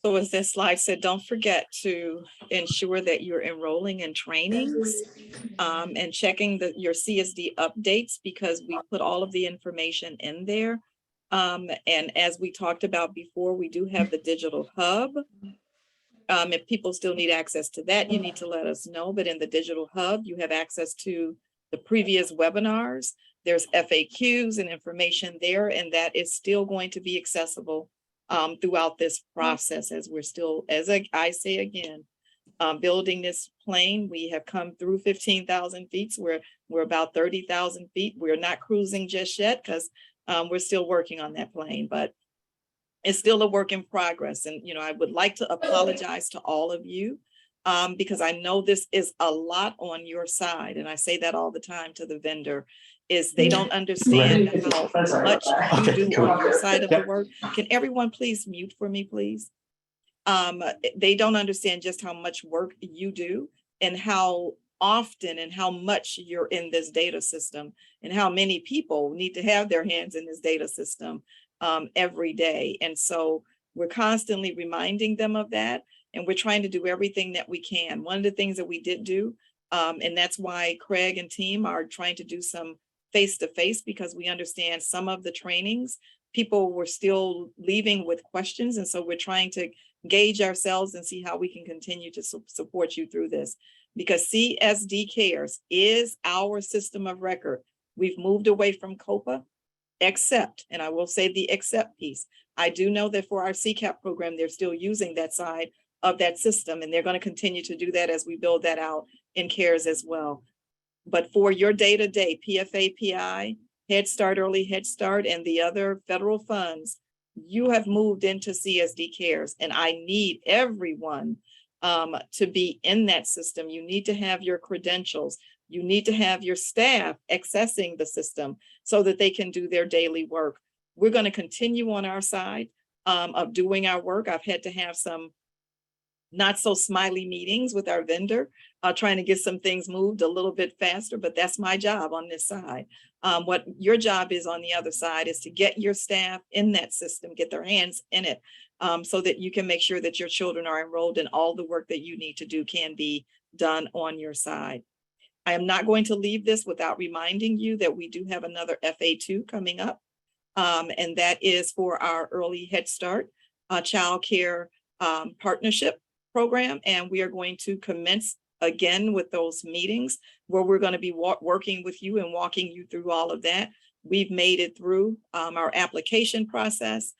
So as this slide said, don't forget to ensure that you're enrolling in trainings and checking your CSD updates, because we put all of the information in there. And as we talked about before, we do have the digital hub. If people still need access to that, you need to let us know. But in the digital hub, you have access to the previous webinars. There's FAQs and information there, and that is still going to be accessible throughout this process, as we're still, as I say again, building this plane. We have come through 15,000 feet. So we're about 30,000 feet. We're not cruising just yet, because we're still working on that plane, but it's still a work in progress. And, you know, I would like to apologize to all of you because I know this is a lot on your side. And I say that all the time to the vendor, is they don't understand how much you do on your side of the work. Can everyone please mute for me, please? They don't understand just how much work you do and how often and how much you're in this data system, and how many people need to have their hands in this data system every day. And so we're constantly reminding them of that. And we're trying to do everything that we can. One of the things that we did do, and that's why Craig and team are trying to do some face-to-face, because we understand some of the trainings, people were still leaving with questions. And so we're trying to gauge ourselves and see how we can continue to support you through this. Because CSD Cares is our system of record. We've moved away from COPA, except, and I will say the except piece. I do know that for our CCAP program, they're still using that side of that system, and they're going to continue to do that as we build that out in CARES as well. But for your day-to-day PFA, PI, Head Start, Early Head Start, and the other federal funds, you have moved into CSD Cares, and I need everyone to be in that system. You need to have your credentials. You need to have your staff accessing the system so that they can do their daily work. We're going to continue on our side of doing our work. I've had to have some not so smiley meetings with our vendor, trying to get some things moved a little bit faster, but that's my job on this side. What your job is on the other side is to get your staff in that system, get their hands in it, so that you can make sure that your children are enrolled and all the work that you need to do can be done on your side. I am not going to leave this without reminding you that we do have another FA2 coming up, and that is for our Early Head Start Child Care Partnership Program. And we are going to commence again with those meetings where we're going to be working with you and walking you through all of that. We've made it through our application process.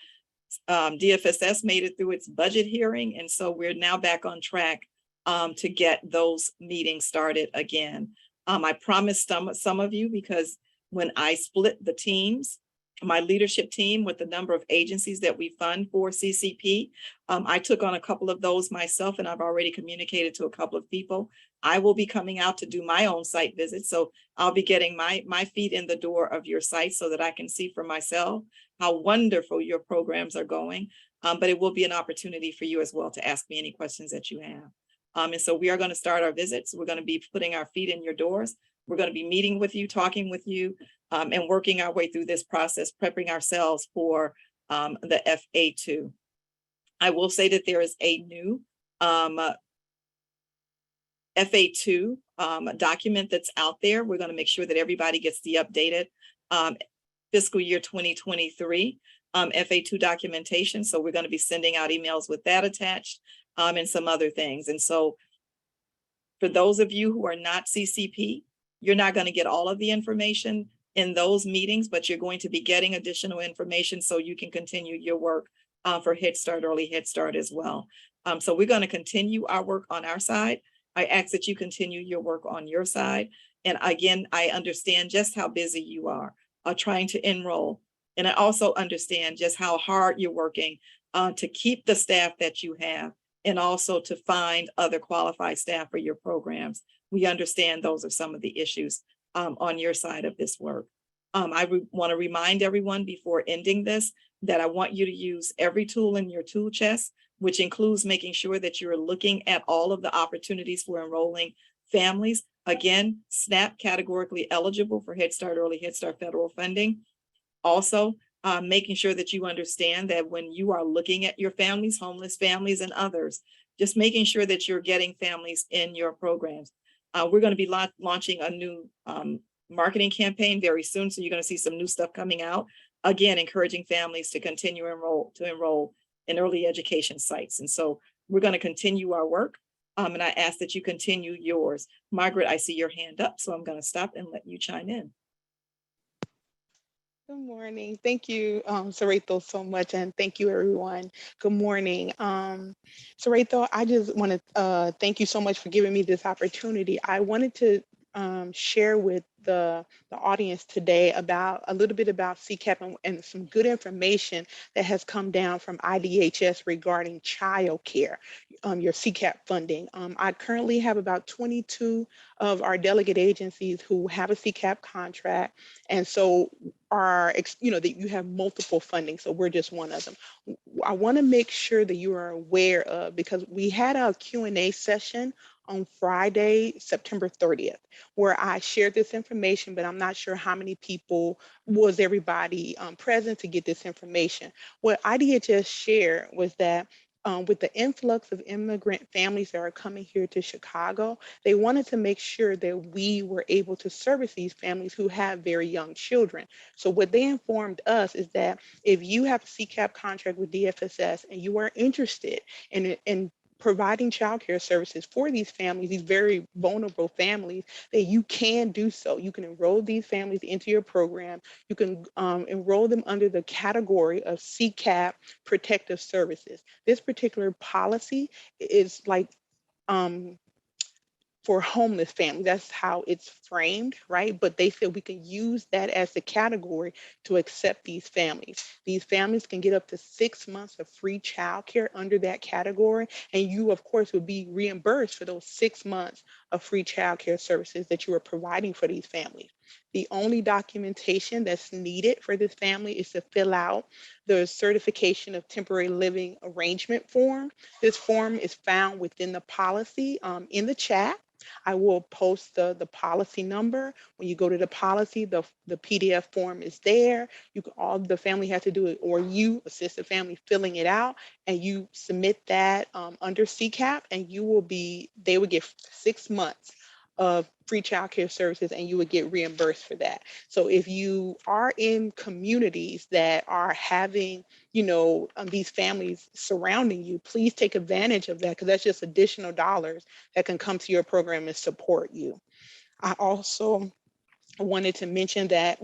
DFSS made it through its budget hearing. And so we're now back on track to get those meetings started again. I promised some of you, because when I split the teams, my leadership team with the number of agencies that we fund for CCP, I took on a couple of those myself, and I've already communicated to a couple of people. I will be coming out to do my own site visits. So I'll be getting my feet in the door of your site so that I can see for myself how wonderful your programs are going. But it will be an opportunity for you as well to ask me any questions that you have. And so we are going to start our visits. We're going to be putting our feet in your doors. We're going to be meeting with you, talking with you, and working our way through this process, prepping ourselves for the FA2. I will say that there is a new FA2 document that's out there. We're going to make sure that everybody gets the updated fiscal year 2023 FA2 documentation. So we're going to be sending out emails with that attached, and some other things. And so for those of you who are not CCP, you're not going to get all of the information in those meetings, but you're going to be getting additional information so you can continue your work for Head Start, Early Head Start as well. So we're going to continue our work on our side. I ask that you continue your work on your side. And again, I understand just how busy you are trying to enroll. And I also understand just how hard you're working to keep the staff that you have, and also to find other qualified staff for your programs. We understand those are some of the issues on your side of this work. I want to remind everyone before ending this that I want you to use every tool in your tool chest, which includes making sure that you're looking at all of the opportunities for enrolling families. Again, SNAP categorically eligible for Head Start, Early Head Start federal funding. Also, making sure that you understand that when you are looking at your families, homeless families and others, just making sure that you're getting families in your programs. We're going to be launching a new marketing campaign very soon. So you're going to see some new stuff coming out. Again, encouraging families to continue to enroll in early education sites. And so we're going to continue our work. And I ask that you continue yours. Margaret, I see your hand up, so I'm going to stop and let you chime in. Good morning. Thank you, Sarito, so much. And thank you, everyone. Good morning. Sarito, I just want to thank you so much for giving me this opportunity. I wanted to share with the audience today about a little bit about CCAP and some good information that has come down from IDHS regarding child care, your CCAP funding. I currently have about 22 of our delegate agencies who have a CCAP contract, and so that you have multiple funding, so we're just one of them. I want to make sure that you are aware of, because we had a Q&A session on Friday, September 30th, where I shared this information, but I'm not sure how many people was everybody present to get this information. What IDHS shared was that with the influx of immigrant families that are coming here to Chicago, they wanted to make sure that we were able to service these families who have very young children. So what they informed us is that if you have a CCAP contract with DFSS and you are interested in providing childcare services for these families, these very vulnerable families, that you can do so. You can enroll these families into your program. You can enroll them under the category of CCAP protective services. This particular policy is like for homeless families. That's how it's framed, right? But they said we can use that as the category to accept these families. These families can get up to 6 months of free childcare under that category. And you, of course, would be reimbursed for those 6 months of free childcare services that you are providing for these families. The only documentation that's needed for this family is to fill out the certification of temporary living arrangement form. This form is found within the policy in the chat. I will post the policy number. When you go to the policy, the PDF form is there. You can, all the family has to do it, or you assist the family filling it out, and you submit that under CCAP, and they would get 6 months of free childcare services, and you would get reimbursed for that. So if you are in communities that are having, these families surrounding you, please take advantage of that, because that's just additional dollars that can come to your program and support you. I also wanted to mention that,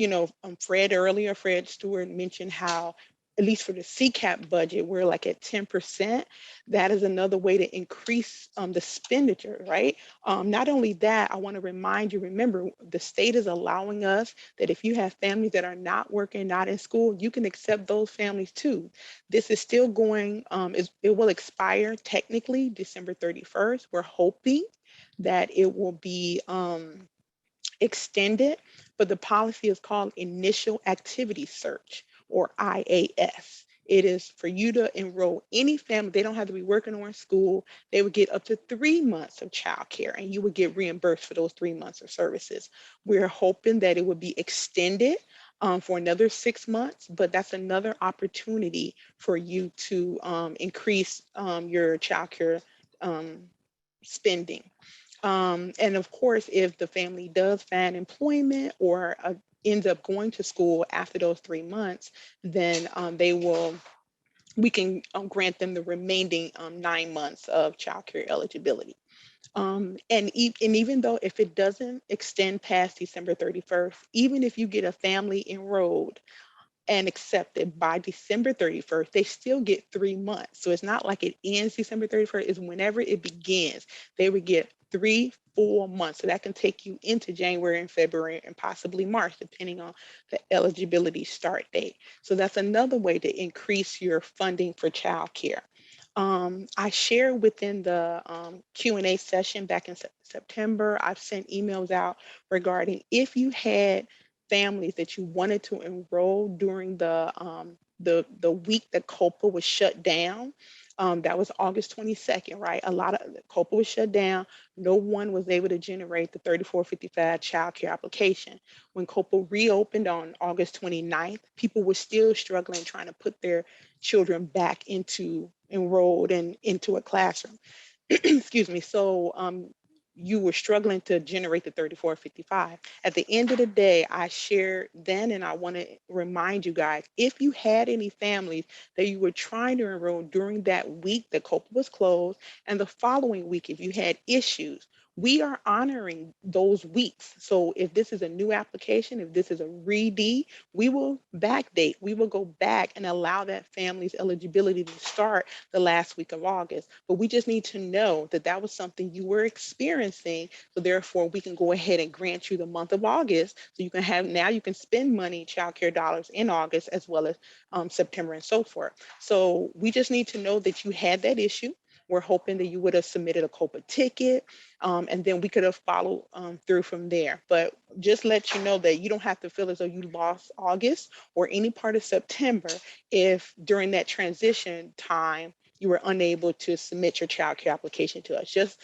Fred Stewart mentioned how, at least for the CCAP budget, we're like at 10%. That is another way to increase the expenditure, right? Not only that, I want to remind you, remember, the state is allowing us that if you have families that are not working, not in school, you can accept those families too. This is still going, it will expire technically December 31st. We're hoping that it will be extended, but the policy is called Initial Activity Search, or IAS. It is for you to enroll any family. They don't have to be working or in school. They would get up to 3 months of childcare, and you would get reimbursed for those 3 months of services. We're hoping that it would be extended for another 6 months, but that's another opportunity for you to increase your childcare spending. And of course, if the family does find employment or ends up going to school after those 3 months, then we can grant them the remaining 9 months of childcare eligibility. And even though if it doesn't extend past December 31st, even if you get a family enrolled and accepted by December 31st, they still get 3 months. So it's not like it ends December 31st, it's whenever it begins, they would get 3 full months. So that can take you into January and February and possibly March, depending on the eligibility start date. So that's another way to increase your funding for childcare. I shared within the Q&A session back in September, I've sent emails out regarding if you had families that you wanted to enroll during the week that COPA was shut down. That was August 22nd, right? A lot of COPA was shut down. No one was able to generate the 3455 child care application. When COPA reopened on August 29th, people were still struggling trying to put their children back enrolled and into a classroom. Excuse me. So you were struggling to generate the 3455. At the end of the day, I shared then, and I want to remind you guys, if you had any families that you were trying to enroll during that week that COPA was closed, and the following week, if you had issues, we are honoring those weeks. So if this is a new application, if this is a re-D, we will backdate. We will go back and allow that family's eligibility to start the last week of August. But we just need to know that that was something you were experiencing. So therefore, we can go ahead and grant you the month of August. So you can now you can spend money, childcare dollars in August, as well as September and so forth. So we just need to know that you had that issue. We're hoping that you would have submitted a COPA ticket, and then we could have followed through from there. But just let you know that you don't have to feel as though you lost August or any part of September if during that transition time you were unable to submit your child care application to us. Just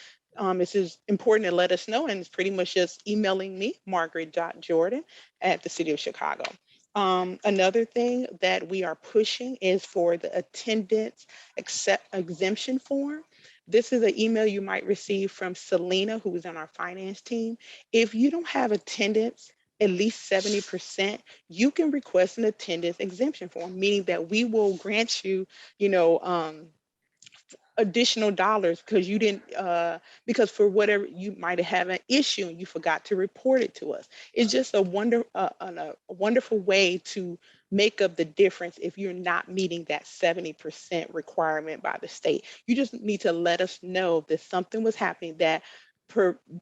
This is important to let us know, and it's pretty much just emailing me, margaret.jordan@thecityofchicago. Another thing that we are pushing is for the attendance exemption form. This is an email you might receive from Selena, who is on our finance team. If you don't have attendance, at least 70%, you can request an attendance exemption form, meaning that we will grant you, you know, additional dollars because you didn't because for whatever you might have an issue and you forgot to report it to us. It's just a wonderful way to make up the difference if you're not meeting that 70% requirement by the state. You just need to let us know that something was happening that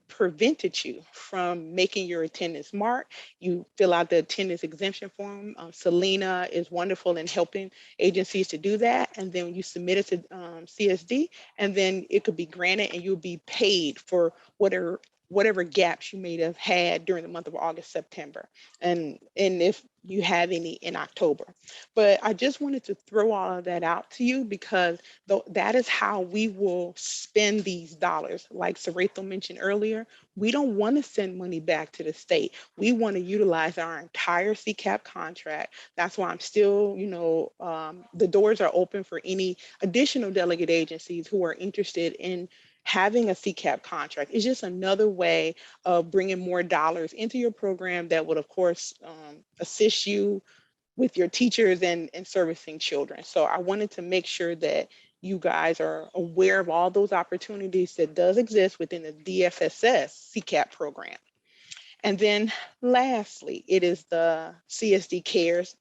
prevented you from making your attendance mark. You fill out the attendance exemption form. Selena is wonderful in helping agencies to do that. And then when you submit it to CSD, and then it could be granted and you'll be paid for whatever gaps you may have had during the month of August, September, and if you have any in October. But I just wanted to throw all of that out to you because that is how we will spend these dollars. Like Saretho mentioned earlier, we don't want to send money back to the state. We want to utilize our entire CCAP contract. That's why I'm still, the doors are open for any additional delegate agencies who are interested in having a CCAP contract. Is just another way of bringing more dollars into your program that would, of course, assist you with your teachers and servicing children. So I wanted to make sure that you guys are aware of all those opportunities that does exist within the DFSS CCAP program. And then lastly, it is the CSD Cares.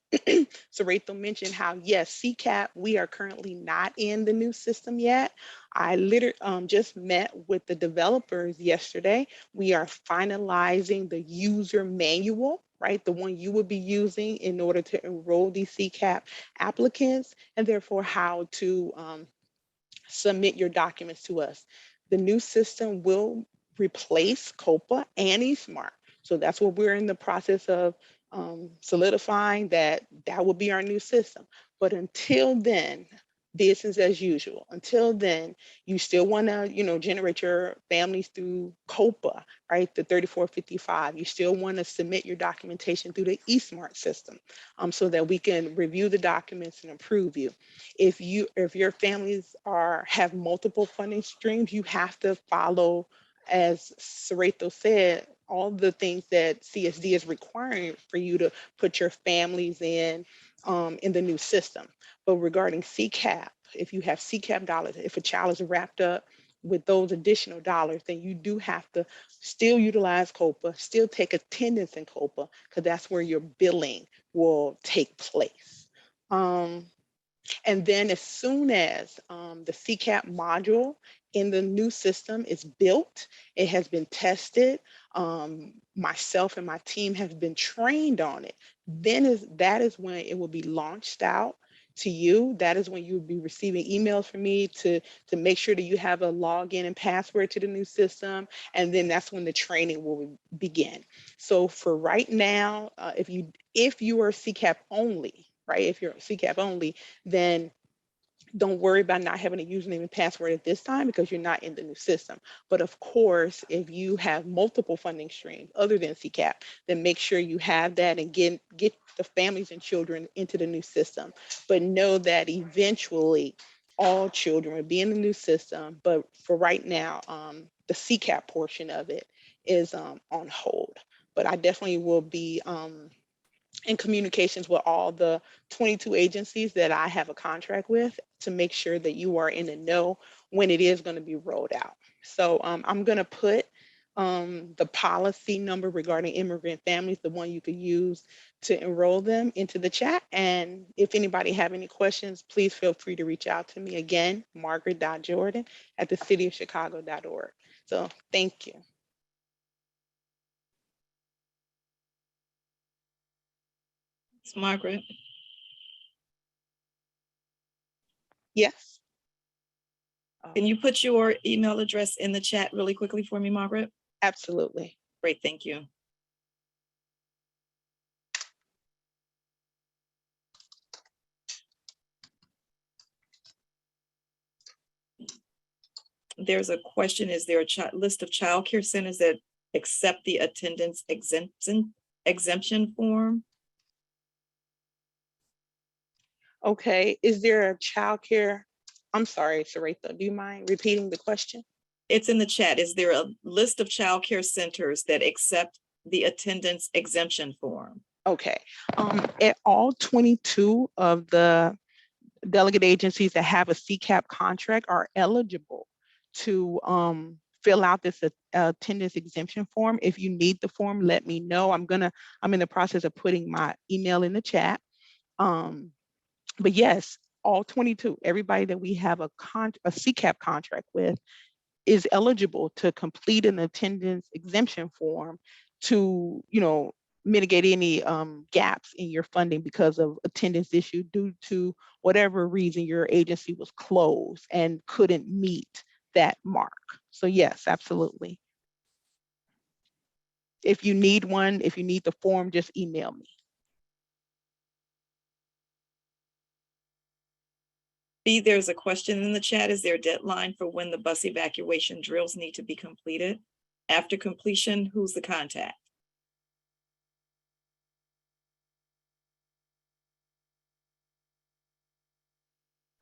Saretho mentioned how, yes, CCAP, we are currently not in the new system yet. I literally just met with the developers yesterday. We are finalizing the user manual, right? The one you would be using in order to enroll these CCAP applicants, and therefore how to submit your documents to us. The new system will replace COPA and eSmart. So that's what we're in the process of solidifying, that will be our new system. But until then, business as usual. Until then, you still want to, generate your families through COPA, right? The 3455. You still want to submit your documentation through the eSmart system, so that we can review the documents and approve you. If your families have multiple funding streams, you have to follow, as Saretho said, all the things that CSD is requiring for you to put your families in the new system. But regarding CCAP, if you have CCAP dollars, if a child is wrapped up with those additional dollars, then you do have to still utilize COPA, still take attendance in COPA, because that's where your billing will take place. And then as soon as the CCAP module in the new system is built, it has been tested, myself and my team have been trained on it, that is when it will be launched out to you. That is when you'll be receiving emails from me to make sure that you have a login and password to the new system. And then that's when the training will begin. So for right now, if you are CCAP only, right? If you're CCAP only, then don't worry about not having a username and password at this time because you're not in the new system. But of course, if you have multiple funding streams other than CCAP, then make sure you have that and get the families and children into the new system. But know that eventually all children will be in the new system. But for right now, the CCAP portion of it is on hold. But I definitely will be in communications with all the 22 agencies that I have a contract with to make sure that you are in the know when it is going to be rolled out. So I'm going to put the policy number regarding immigrant families, the one you could use to enroll them, into the chat. And if anybody have any questions, please feel free to reach out to me again, margaret.jordan@thecityofchicago.org. So thank you. It's Margaret. Yes. Can you put your email address in the chat really quickly for me, Margaret? Absolutely. Great, thank you. there's a question, is there a list of childcare centers that accept the attendance exemption form? Okay, is there a childcare? I'm sorry, Sarita, do you mind repeating the question? It's in the chat. Is there a list of childcare centers that accept the attendance exemption form? Okay, at all 22 of the delegate agencies that have a CCAP contract are eligible to fill out this attendance exemption form. If you need the form, let me know. I'm in the process of putting my email in the chat. But yes, all 22, everybody that we have a CCAP contract with is eligible to complete an attendance exemption form to, mitigate any gaps in your funding because of attendance issue due to whatever reason your agency was closed and couldn't meet that mark. So yes, absolutely. If you need one, if you need the form, just email me. B, there's a question in the chat. Is there a deadline for when the bus evacuation drills need to be completed? After completion, who's the contact?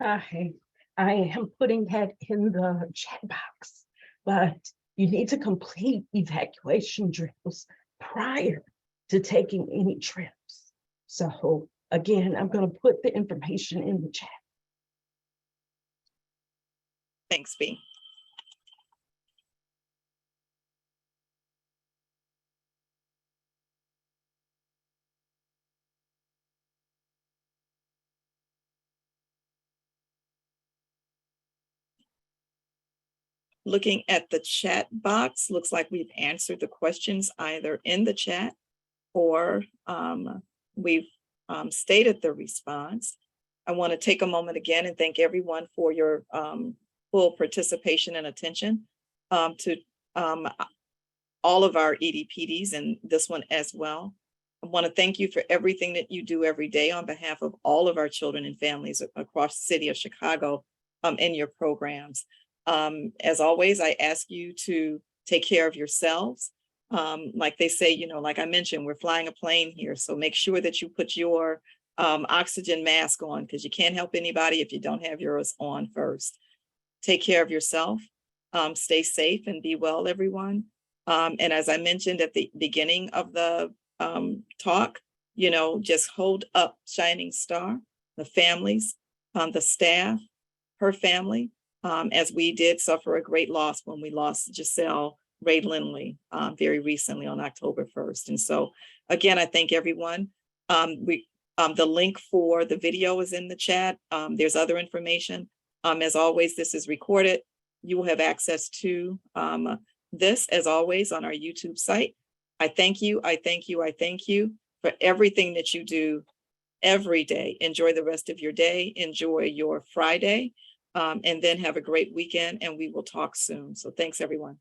I am putting that in the chat box, but you need to complete evacuation drills prior to taking any trips. So again, I'm going to put the information in the chat. Thanks, B. Looking at the chat box, looks like we've answered the questions either in the chat or we've stated the response. I want to take a moment again and thank everyone for your full participation and attention to all of our EDPDs and this one as well. I want to thank you for everything that you do every day on behalf of all of our children and families across the city of Chicago in your programs. As always, I ask you to take care of yourselves. Like they say, like I mentioned, we're flying a plane here. So make sure that you put your oxygen mask on because you can't help anybody if you don't have yours on first. Take care of yourself. Stay safe and be well, everyone. And as I mentioned at the beginning of the talk, just hold up Shining Star, the families, the staff, her family, as we did suffer a great loss when we lost Giselle Ray Lindley very recently on October 1st. And so again, I thank everyone. The link for the video is in the chat. There's other information. As always, this is recorded. You will have access to this as always on our YouTube site. I thank you. I thank you. I thank you for everything that you do every day. Enjoy the rest of your day. Enjoy your Friday. And then have a great weekend and we will talk soon. So thanks everyone.